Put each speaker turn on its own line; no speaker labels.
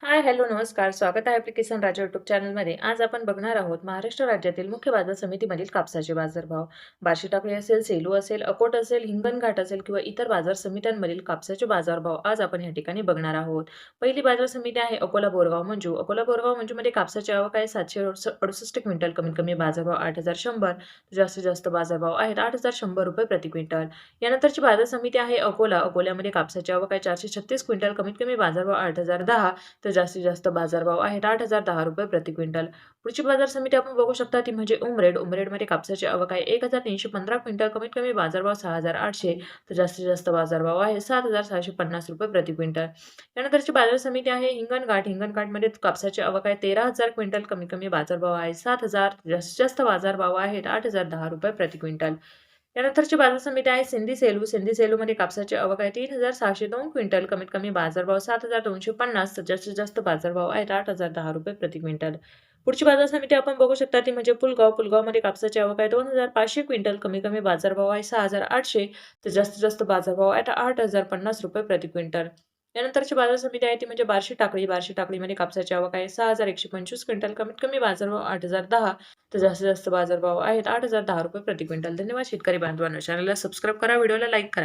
हाय, hello, नमस्कार. स्वागत आहे आपल्या किसान राजा यूट्यूब चॅनलमध्ये. आज आपण बघणार आहोत महाराष्ट्र राज्यातील मुख्य बाजार समितीमधील कापसाचे बाजारभाव. बार्शी टाकळी असेल, सेलू असेल, अकोट असेल, हिंगणघाट असेल किंवा इतर बाजार समित्यांमधील कापसाचे बाजारभाव आज आपण या ठिकाणी बघणार आहोत. पहिली बाजार समिती आहे अकोला बोरगाव मंजू. अकोला बोरगाव मंजूमध्ये कापसाची आवक आहे 768 क्विंटल. कमीत कमी बाजारभाव 8,100. जास्तीत जास्त बाजारभाव आहेत ₹8,100 प्रति क्विंटल. यानंतरची बाजार समिती आहे अकोला. अकोल्यामध्ये कापसाची आवक आहे 436 क्विंटल. कमीत कमी बाजारभाव 8,010. तर जास्तीत जास्त बाजारभाव आहेत ₹8,010 प्रति क्विंटल. पुढची बाजार समिती आपण बघू शकता ती म्हणजे उमरेड. उमरेडमध्ये कापसाची आवक आहे 1,315 क्विंटल. कमीत कमी बाजारभाव 6,800. तर जास्तीत जास्त बाजारभाव आहे ₹7,650 प्रति क्विंटल. त्यानंतरची बाजार समिती आहे हिंगणघाट. हिंगणघाटमध्ये कापसाची आवक आहे 13,000 क्विंटल. कमीत कमी बाजारभाव आहे 7,000. जास्तीत जास्त बाजारभाव आहेत ₹8,010 प्रति क्विंटल. त्यानंतरची बाजार समिती आहे सिंधी सेलू. सिंधी सेलूमध्ये कापसाची आवक आहे 3,602 क्विंटल. कमीत कमी बाजारभाव 7,250. तर जास्तीत जास्त बाजारभाव आहेत ₹8,010 प्रति क्विंटल. पुढची बाजार समिती आपण बघू शकता ती म्हणजे पुलगाव. पुलगावमध्ये कापसाची आवक आहे 2,500 क्विंटल. कमी कमी बाजारभाव आहे 6,800. तर जास्तीत जास्त बाजारभाव आहेत ₹8,050 प्रति क्विंटल. त्यानंतरची बाजार समिती आहे ती म्हणजे बार्शी टाकळी. बार्शी टाकळीमध्ये कापसाची आवक आहे 6,125 क्विंटल. कमीत कमी बाजारभाव 8,010. तर जास्तीत जास्त बाजारभाव आहेत ₹8,010 प्रति क्विंटल. धन्यवाद शेतकरी बांधवांनो. चॅनलला सबस्क्राईब करा, व्हिडिओला लाईक करा.